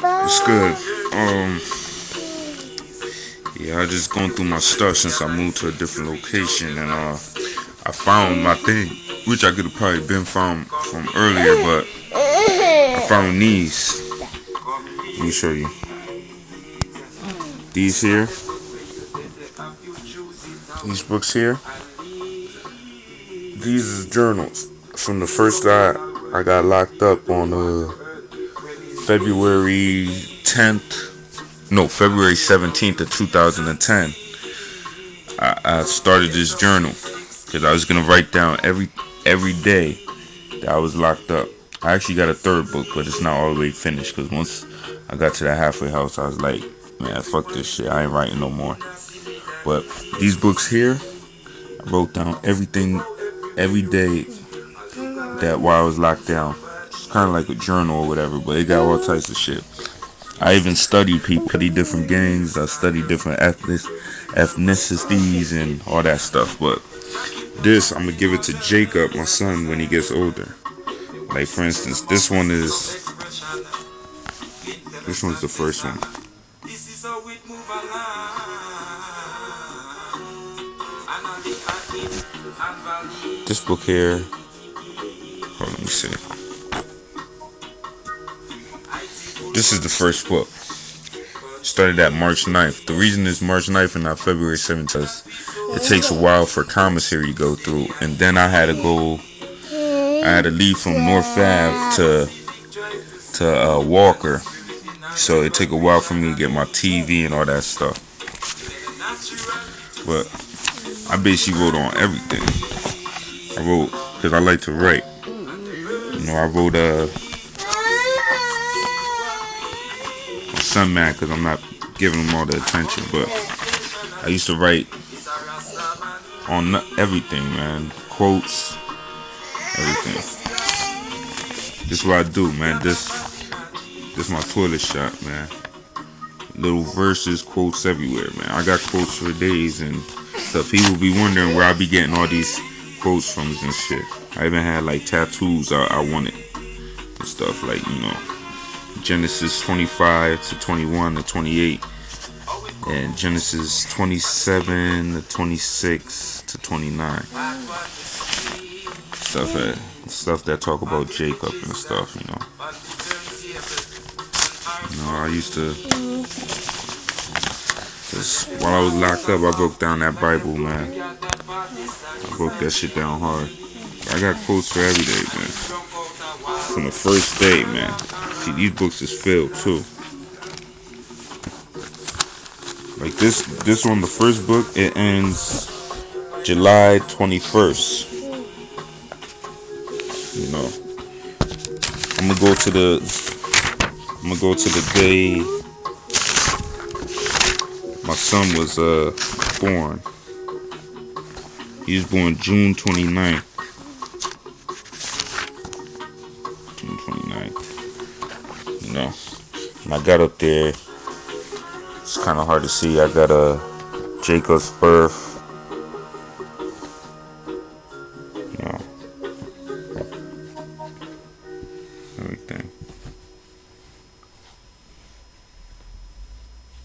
It's good. Yeah, I just going through my stuff since I moved to a different location, and I found my thing, which I could have probably been found from earlier, but I found these. Let me show you. These here, these books here. These is journals from the first day I got locked up on February 10th. No, February 17th of 2010. I started this journal because I was gonna write down every day that I was locked up. I actually got a third book, but it's not all the way finished because once I got to that halfway house, I was like, man, fuck this shit. I ain't writing no more. But these books here, I wrote down everything every day that while I was locked down. It's kind of like a journal or whatever, but it got all types of shit. I even studied people, studied different gangs. I studied different ethnicities and all that stuff. But this, I'm gonna give it to Jacob, my son, when he gets older. Like for instance, this one's the first one. This book here. Hold on, let me see. This is the first book. Started at March 9th. The reason it's March 9th and not February 7th is it takes a while for commissary to go through. And then I had to leave from North Ave to Walker. So it took a while for me to get my TV and all that stuff. But I basically wrote on everything. I wrote, because I like to write. You know, I wrote my son mad because I'm not giving him all the attention, but I used to write on everything, man. Quotes, everything. This is what I do, man. This my toilet shot, man. Little verses, quotes everywhere, man. I got quotes for days and stuff. People be wondering where I be getting all these quotes from and shit. I even had like tattoos I wanted and stuff, like, you know, Genesis 25 to 21 to 28 and Genesis 27 to 26 to 29. Stuff that talk about Jacob and stuff, you know. You know, I used to just, while I was locked up, I broke down that Bible, man. I broke that shit down hard. I got quotes for every day, man. From the first day, man. See, these books is filled too. Like this one, the first book, it ends July 21st. You know, I'm gonna go to the day my son was born. He was born June 29th. June 29th. You know, when I got up there, it's kind of hard to see. I got Jacob's birth. You know, everything.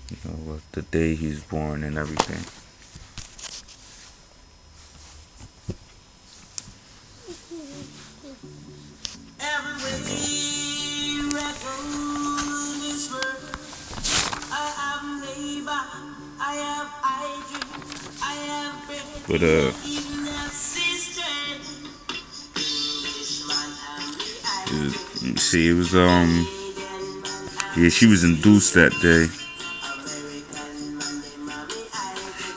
You know, what the day he's born and everything. But see, it was yeah, she was induced that day,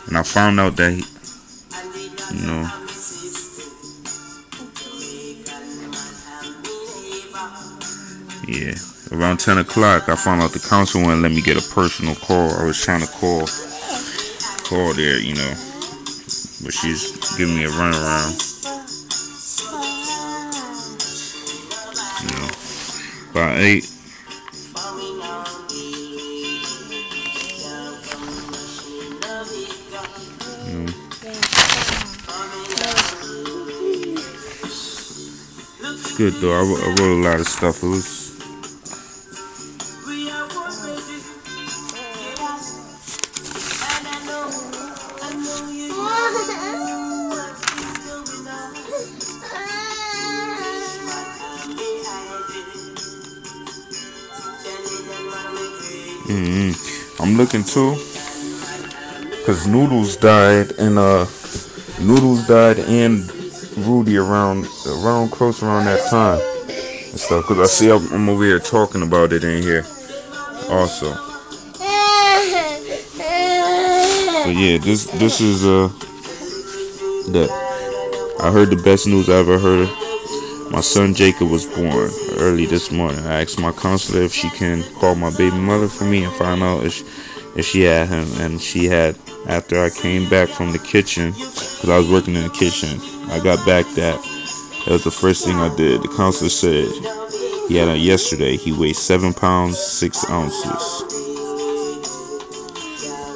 and I found out that you know, yeah, around 10 o'clock, I found out the council wouldn't let me get a personal call. I was trying to call there, you know, but she's giving me a runaround. You know, by 8. You know, it's good though. I wrote a lot of stuff. It I'm looking too, cause Noodles died and Rudy around close around that time and stuff. Cause I see I'm over here talking about it in here also. But yeah, this is that I heard the best news I ever heard. My son Jacob was born early this morning. I asked my counselor if she can call my baby mother for me and find out if she had him, and she had. After I came back from the kitchen, because I was working in the kitchen, I got back that was the first thing I did. The counselor said he had him yesterday. He weighed 7 pounds 6 ounces.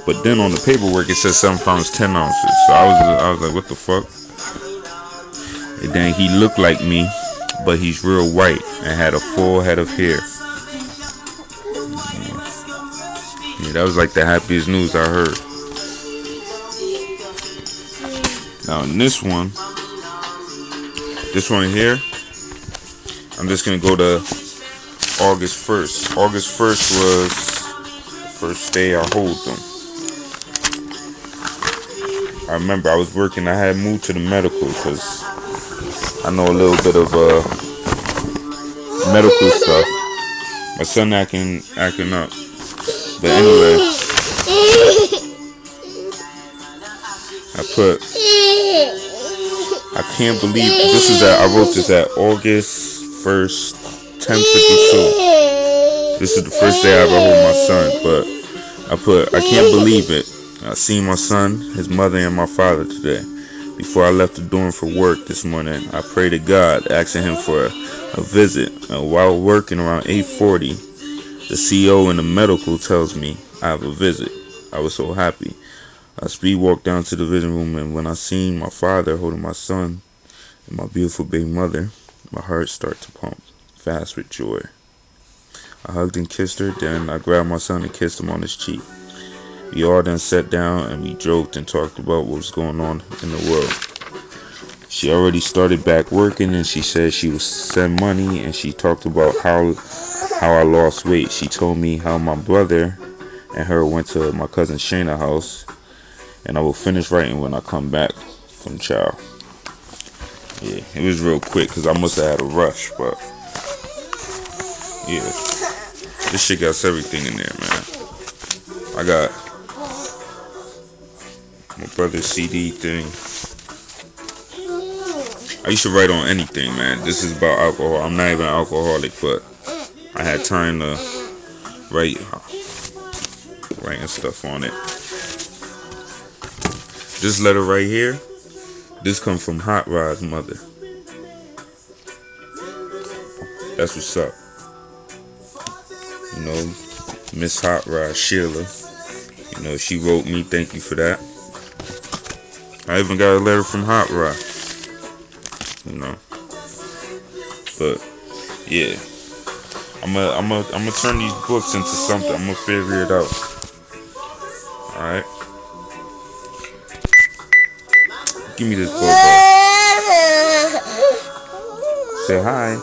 But then on the paperwork it says 7 pounds 10 ounces. So I was like, what the fuck? And then he looked like me, but he's real white and had a full head of hair. Yeah, that was like the happiest news I heard. Now in this one here, I'm just gonna go to August 1st. August 1st was the first day I hold them. I remember I was working. I had moved to the medical because I know a little bit of medical stuff. My son acting up. But anyway, I can't believe this is I wrote this at August 1st, 10:52. This is the first day I ever hold my son, but I can't believe it. I seen my son, his mother, and my father today. Before I left the dorm for work this morning, I prayed to God, asking him for a visit. While working around 8:40, the CEO in the medical tells me I have a visit. I was so happy. I speed walked down to the visiting room, and when I seen my father holding my son and my beautiful baby mother, my heart started to pump fast with joy. I hugged and kissed her, then I grabbed my son and kissed him on his cheek. We all then sat down and we joked and talked about what was going on in the world. She already started back working, and she said she would send money, and she talked about how I lost weight. She told me how my brother and her went to my cousin Shayna's house, and I will finish writing when I come back from chow. Yeah, it was real quick because I must have had a rush, but yeah, this shit got everything in there, man. I got my brother's CD thing. I used to write on anything, man. This is about alcohol. I'm not even an alcoholic, but I had time to writing stuff on it. This letter right here, this comes from Hot Rod's mother. That's what's up. You know, Miss Hot Rod, Sheila. You know, she wrote me, thank you for that. I even got a letter from Hot Rod. You know. But yeah. I'm gonna turn these books into something. I'm gonna figure it out. Alright. Give me this book back. Say hi.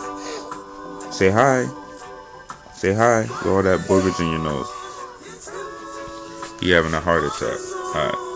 Say hi. Say hi. With all that boogers in your nose. You having a heart attack. Alright.